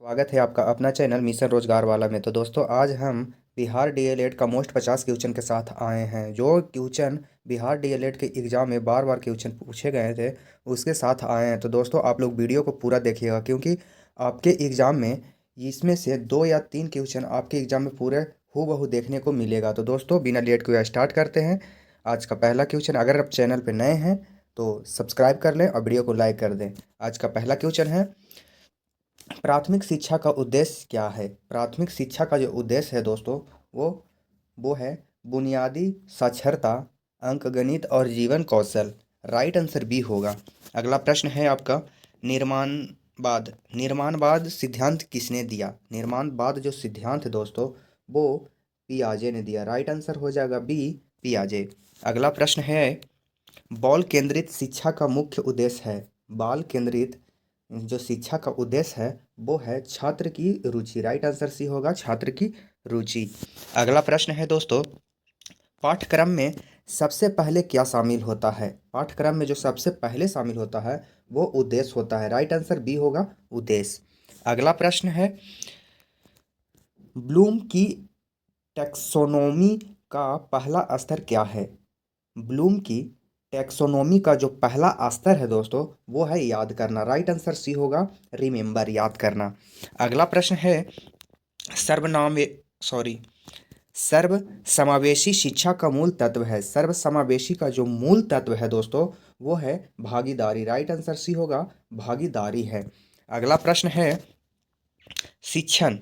स्वागत है आपका अपना चैनल मिशन रोजगार वाला में। तो दोस्तों आज हम बिहार डीएलएड का मोस्ट 50 क्वेश्चन के साथ आए हैं। जो क्वेश्चन बिहार डीएलएड के एग्ज़ाम में बार बार क्वेश्चन पूछे गए थे उसके साथ आए हैं। तो दोस्तों आप लोग वीडियो को पूरा देखिएगा, क्योंकि आपके एग्ज़ाम में इसमें से 2 या 3 क्वेश्चन आपके एग्ज़ाम में पूरे हूबहू देखने को मिलेगा। तो दोस्तों बिना लेट को स्टार्ट करते हैं। आज का पहला क्वेश्चन, अगर आप चैनल पर नए हैं तो सब्सक्राइब कर लें और वीडियो को लाइक कर दें। आज का पहला क्वेश्चन है, प्राथमिक शिक्षा का उद्देश्य क्या है। प्राथमिक शिक्षा का जो उद्देश्य है दोस्तों वो है बुनियादी साक्षरता, अंकगणित और जीवन कौशल। राइट आंसर बी होगा। अगला प्रश्न है आपका, निर्माणवाद निर्माणवाद सिद्धांत किसने दिया। निर्माणवाद जो सिद्धांत है दोस्तों वो पियाजे ने दिया। राइट आंसर हो जाएगा बी, पियाजे। अगला प्रश्न है, बाल केंद्रित शिक्षा का मुख्य उद्देश्य है। बाल केंद्रित जो शिक्षा का उद्देश्य है वो है छात्र की रुचि। राइट आंसर सी होगा, छात्र की रुचि। अगला प्रश्न है दोस्तों, पाठ्यक्रम में सबसे पहले क्या शामिल होता है। पाठ्यक्रम में जो सबसे पहले शामिल होता है वो उद्देश्य होता है। राइट आंसर बी होगा, उद्देश्य। अगला प्रश्न है, ब्लूम की टैक्सोनॉमी का पहला स्तर क्या है। ब्लूम की टैक्सोनॉमी का जो पहला स्तर है दोस्तों वो है याद करना। राइट आंसर सी होगा, रिमेंबर, याद करना। अगला प्रश्न है, सर्वनाम सॉरी सर्व समावेशी शिक्षा का मूल तत्व है। सर्व समावेशी का जो मूल तत्व है दोस्तों वो है भागीदारी। राइट आंसर सी होगा, भागीदारी है। अगला प्रश्न है, शिक्षण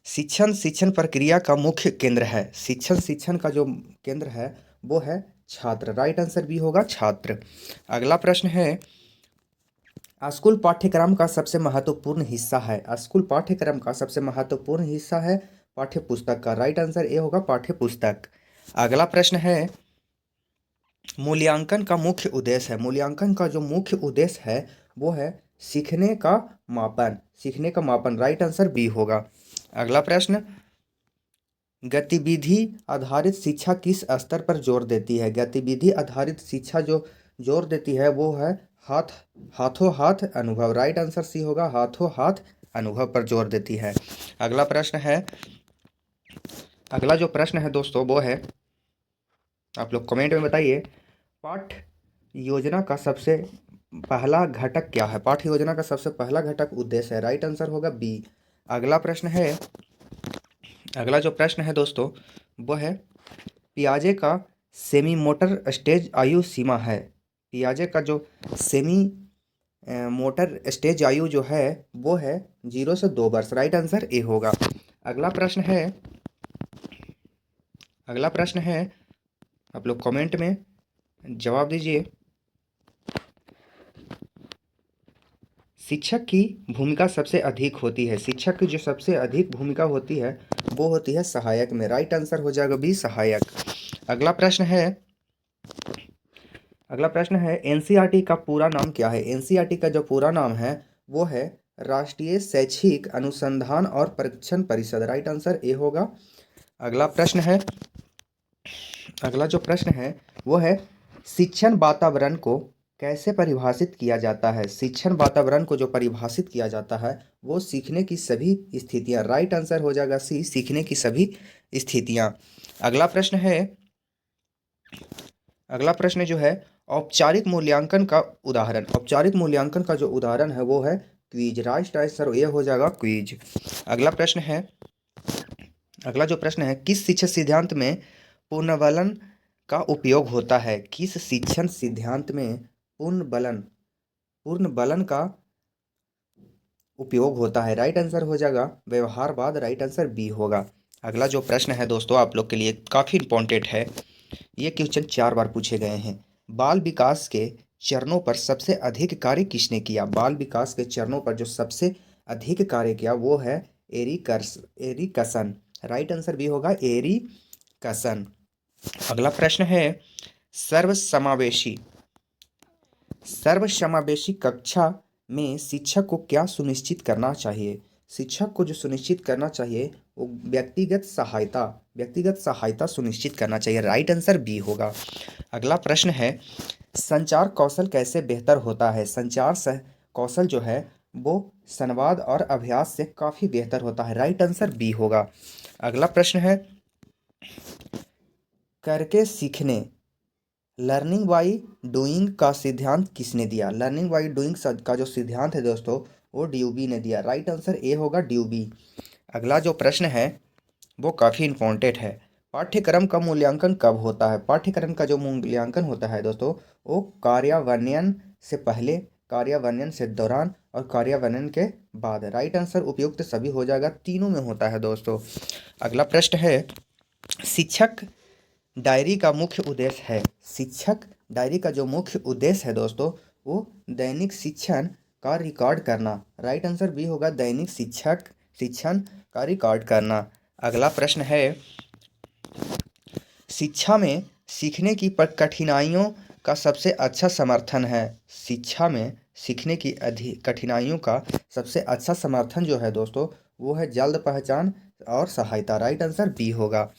शिक्षण शिक्षण प्रक्रिया का मुख्य केंद्र है। शिक्षण का जो केंद्र है वो है छात्र। राइट आंसर भी होगा, छात्र। अगला प्रश्न है, स्कूल पाठ्यक्रम का सबसे महत्वपूर्ण हिस्सा है। स्कूल पाठ्यक्रम का सबसे महत्वपूर्ण हिस्सा है पाठ्य पुस्तक का। राइट आंसर ए होगा, पाठ्य पुस्तक। अगला प्रश्न है, मूल्यांकन का मुख्य उद्देश्य है। मूल्यांकन का जो मुख्य उद्देश्य है वो है सीखने का मापन। सीखने का मापन। राइट आंसर बी होगा। अगला प्रश्न, गतिविधि आधारित शिक्षा किस स्तर पर जोर देती है। गतिविधि आधारित शिक्षा जो जोर देती है वो है हाथों हाथ अनुभव। राइट आंसर सी होगा, हाथों हाथ अनुभव पर जोर देती है। अगला प्रश्न है, अगला जो प्रश्न है दोस्तों वो है, आप लोग कमेंट में बताइए, पाठ्य योजना का सबसे पहला घटक क्या है। पाठ्य योजना का सबसे पहला घटक उद्देश्य है। राइट आंसर होगा बी। अगला प्रश्न है, अगला जो प्रश्न है दोस्तों वो है, पियाजे का सेमी मोटर स्टेज आयु सीमा है। पियाजे का जो सेमी मोटर स्टेज आयु जो है वो है 0 से 2 वर्ष। राइट आंसर ए होगा। अगला प्रश्न है, अगला प्रश्न है, आप लोग कमेंट में जवाब दीजिए, शिक्षक की भूमिका सबसे अधिक होती है। शिक्षक की जो सबसे अधिक भूमिका होती है वो होती है सहायक में। राइट आंसर हो जाएगा बी, सहायक। अगला प्रश्न है, अगला प्रश्न है, एनसीईआरटी का पूरा नाम क्या है। एनसीईआरटी का जो पूरा नाम है वो है राष्ट्रीय शैक्षिक अनुसंधान और परीक्षण परिषद। राइट आंसर ए होगा। अगला प्रश्न है, अगला जो प्रश्न है वो है, शिक्षण वातावरण को कैसे परिभाषित किया जाता है। शिक्षण वातावरण को जो परिभाषित किया जाता है वो सीखने की सभी स्थितियां। राइट आंसर हो जाएगा सी, सीखने की सभी स्थितियां। अगला प्रश्न है, अगला प्रश्न जो है, औपचारिक मूल्यांकन का उदाहरण। औपचारिक मूल्यांकन का जो उदाहरण है वो है क्विज। राइट आंसर ये हो जाएगा, क्विज। अगला प्रश्न है, अगला जो प्रश्न है, किस शिक्षण सिद्धांत में पुनर्बलन का उपयोग होता है। किस शिक्षण सिद्धांत में पूर्ण बलन का उपयोग होता है। राइट आंसर हो जाएगा व्यवहारवाद। राइट आंसर बी होगा। अगला जो प्रश्न है दोस्तों आप लोग के लिए काफ़ी इंपॉर्टेंट है। ये क्वेश्चन 4 बार पूछे गए हैं। बाल विकास के चरणों पर सबसे अधिक कार्य किसने किया। बाल विकास के चरणों पर जो सबसे अधिक कार्य किया वो है एरिकसन। राइट आंसर भी होगा, एरिकसन। अगला प्रश्न है, सर्वसमावेशी सर्वसमावेशी कक्षा में शिक्षक को क्या सुनिश्चित करना चाहिए। शिक्षक को जो सुनिश्चित करना चाहिए वो व्यक्तिगत सहायता सुनिश्चित करना चाहिए। राइट आंसर बी होगा। अगला प्रश्न है, संचार कौशल कैसे बेहतर होता है। संचार कौशल जो है वो संवाद और अभ्यास से काफ़ी बेहतर होता है। राइट आंसर बी होगा। अगला प्रश्न है, करके सीखने लर्निंग बाई डूइंग का सिद्धांत किसने दिया? लर्निंग बाई डूइंग का जो सिद्धांत है दोस्तों, वो ड्यूबी ने दिया। राइट आंसर ए होगा, ड्यूबी। अगला जो प्रश्न है वो काफ़ी इम्पोर्टेंट है। पाठ्यक्रम का मूल्यांकन कब होता है? पाठ्यक्रम का जो मूल्यांकन होता है दोस्तों, वो कार्यान्वयन से पहले, कार्यान्वयन से दौरान और कार्यान्वयन के बाद। राइट आंसर उपयुक्त सभी हो जाएगा, तीनों में होता है दोस्तों। अगला प्रश्न है, शिक्षक डायरी का मुख्य उद्देश्य है। शिक्षक डायरी का जो मुख्य उद्देश्य है दोस्तों, वो दैनिक शिक्षण का रिकॉर्ड करना। राइट आंसर बी होगा, दैनिक शिक्षण का रिकॉर्ड करना। अगला प्रश्न है, शिक्षा में सीखने की कठिनाइयों का सबसे अच्छा समर्थन है। शिक्षा में सीखने की कठिनाइयों का सबसे अच्छा समर्थन जो है दोस्तों, वो है जल्द पहचान और सहायता। राइट आंसर बी होगा।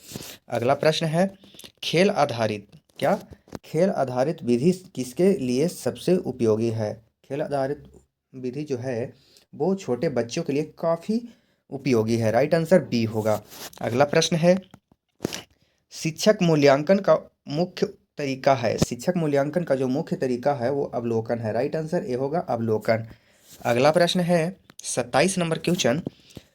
अगला प्रश्न है, खेल आधारित क्या खेल आधारित विधि किसके लिए सबसे उपयोगी है? खेल आधारित विधि जो है वो छोटे बच्चों के लिए काफ़ी उपयोगी है। राइट आंसर बी होगा। अगला प्रश्न है, शिक्षक मूल्यांकन का मुख्य तरीका है। शिक्षक मूल्यांकन का जो मुख्य तरीका है वो अवलोकन है। राइट आंसर ए होगा, अवलोकन। अगला प्रश्न है 27 नंबर क्वेश्चन,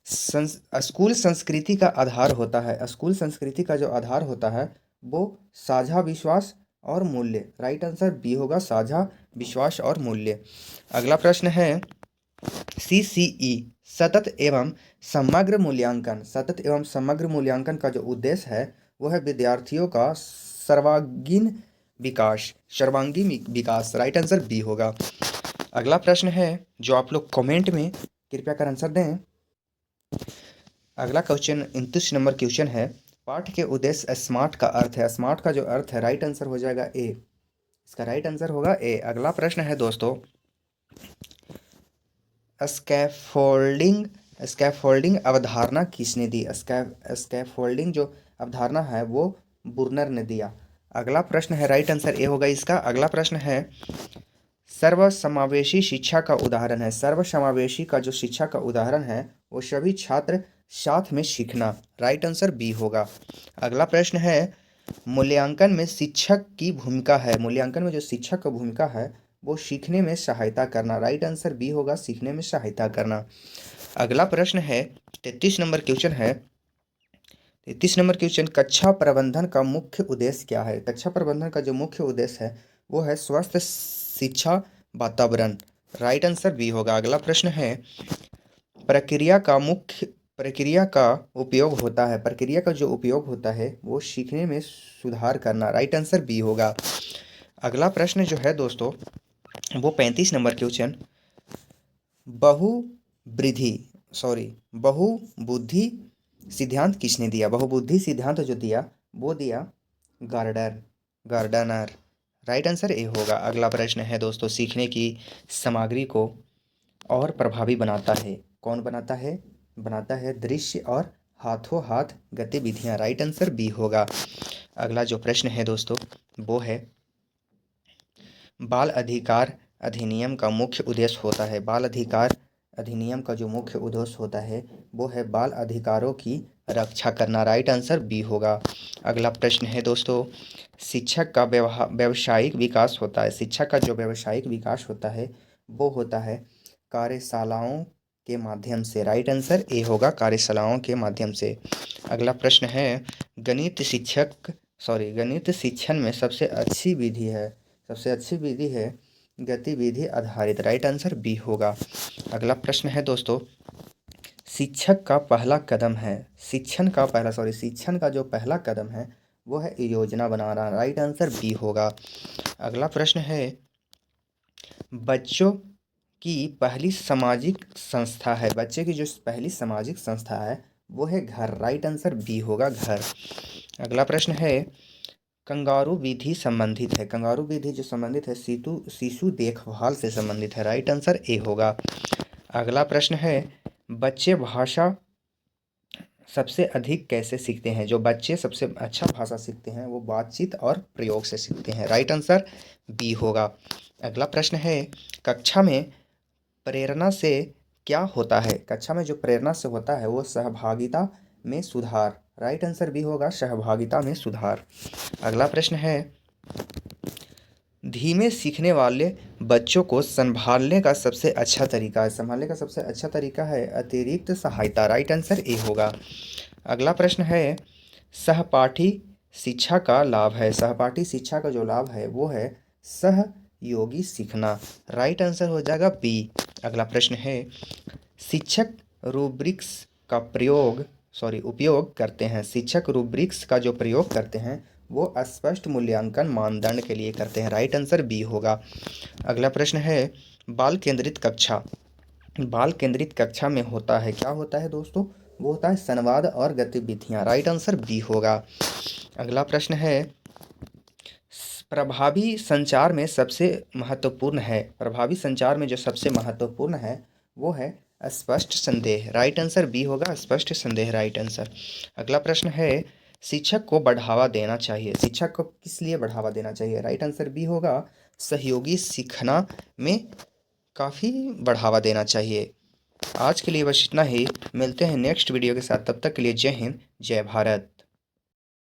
स्कूल संस्कृति का आधार होता है। स्कूल संस्कृति का जो आधार होता है वो साझा विश्वास और मूल्य। राइट आंसर बी होगा, साझा विश्वास और मूल्य। अगला प्रश्न है, सीसीई सतत एवं समग्र मूल्यांकन, सतत एवं समग्र मूल्यांकन का जो उद्देश्य है वो है विद्यार्थियों का सर्वांगीण विकास। राइट आंसर बी होगा। अगला प्रश्न है जो आप लोग कमेंट में कृपया कर आंसर दें। अगला क्वेश्चन 29 नंबर क्वेश्चन है, पाठ के उद्देश्य स्मार्ट का अर्थ है। स्मार्ट का जो अर्थ है, राइट आंसर हो जाएगा ए। इसका राइट आंसर होगा ए। अगला प्रश्न है दोस्तों, स्कैफोल्डिंग स्कैफोल्डिंग अवधारणा किसने दी? स्कैफोल्डिंग जो अवधारणा है वो बुर्नर ने दिया। अगला प्रश्न है, राइट आंसर ए होगा इसका। अगला प्रश्न है, सर्वसमावेशी शिक्षा का उदाहरण है। सर्वसमावेशी का जो शिक्षा का उदाहरण है वो सभी छात्र साथ में सीखना। राइट आंसर बी होगा। अगला प्रश्न है, मूल्यांकन में शिक्षक की भूमिका है। मूल्यांकन में जो शिक्षक का भूमिका है वो सीखने में सहायता करना। राइट आंसर बी होगा, सीखने में सहायता करना। अगला प्रश्न है 33 नंबर क्वेश्चन है। 33 नंबर क्वेश्चन, कक्षा प्रबंधन का मुख्य उद्देश्य क्या है? कक्षा प्रबंधन का जो मुख्य उद्देश्य है वो है स्वस्थ शिक्षा वातावरण। राइट आंसर बी होगा। अगला प्रश्न है, प्रक्रिया का उपयोग होता है। प्रक्रिया का जो उपयोग होता है वो सीखने में सुधार करना। राइट आंसर बी होगा। अगला प्रश्न जो है दोस्तों वो 35 नंबर क्वेश्चन, बहुबुद्धि सिद्धांत किसने दिया? बहुबुद्धि सिद्धांत जो दिया वो दिया गार्डनर। राइट आंसर ए होगा। अगला प्रश्न है दोस्तों, सीखने की सामग्री को और प्रभावी बनाता है। कौन बनाता है? बनाता है दृश्य और हाथों हाथ गतिविधियां। राइट आंसर बी होगा। अगला जो प्रश्न है दोस्तों वो है, बाल अधिकार अधिनियम का मुख्य उद्देश्य होता है। बाल अधिकार अधिनियम का जो मुख्य उद्देश्य होता है वो है बाल अधिकारों की रक्षा करना। राइट आंसर बी होगा। अगला प्रश्न है दोस्तों, शिक्षक का व्यावसायिक विकास होता है। शिक्षक का जो व्यावसायिक विकास होता है वो होता है कार्यशालाओं के माध्यम से। राइट आंसर ए होगा, कार्यशालाओं के माध्यम से। अगला प्रश्न है, गणित शिक्षण में सबसे अच्छी विधि है गतिविधि आधारित। राइट आंसर बी होगा। अगला प्रश्न है दोस्तों, शिक्षण का जो पहला कदम है वो है योजना बनाना। राइट आंसर बी होगा। अगला प्रश्न है, बच्चों की पहली सामाजिक संस्था है। बच्चे की जो पहली सामाजिक संस्था है वो है घर। राइट आंसर बी होगा, घर। अगला प्रश्न है, कंगारू विधि संबंधित है। कंगारू विधि जो संबंधित है शिशु देखभाल से संबंधित है। राइट आंसर ए होगा। अगला प्रश्न है, बच्चे भाषा सबसे अधिक कैसे सीखते हैं? जो बच्चे सबसे अच्छा भाषा सीखते हैं वो बातचीत और प्रयोग से सीखते हैं। राइट आंसर बी होगा। अगला प्रश्न है, कक्षा में प्रेरणा से क्या होता है? कक्षा में जो प्रेरणा से होता है वो सहभागिता में सुधार। राइट आंसर बी होगा, सहभागिता में सुधार। अगला प्रश्न है, धीमे सीखने वाले बच्चों को संभालने का सबसे अच्छा तरीका है। संभालने का सबसे अच्छा तरीका है अतिरिक्त सहायता। राइट आंसर ए होगा। अगला प्रश्न है, सहपाठी शिक्षा का लाभ है। सहपाठी शिक्षा का जो लाभ है वो है सहयोगी सीखना। राइट आंसर हो जाएगा बी। अगला प्रश्न है, शिक्षक रूब्रिक्स का उपयोग करते हैं। शिक्षक रूब्रिक्स का जो प्रयोग करते हैं वो स्पष्ट मूल्यांकन मानदंड के लिए करते हैं। राइट आंसर बी होगा। अगला प्रश्न है, बाल केंद्रित कक्षा। बाल केंद्रित कक्षा में होता है, क्या होता है दोस्तों? वो होता है संवाद और गतिविधियाँ। राइट आंसर बी होगा। अगला प्रश्न है, प्रभावी संचार में सबसे महत्वपूर्ण है। प्रभावी संचार में जो सबसे महत्वपूर्ण है वो है स्पष्ट संदेह। राइट आंसर बी होगा, स्पष्ट संदेह। Right answer. अगला प्रश्न है, शिक्षक को बढ़ावा देना चाहिए। शिक्षक को किस लिए बढ़ावा देना चाहिए? राइट आंसर बी होगा, सहयोगी सीखना में काफ़ी बढ़ावा देना चाहिए। आज के लिए बस इतना ही। मिलते हैं नेक्स्ट वीडियो के साथ, तब तक के लिए जय हिंद, जय भारत।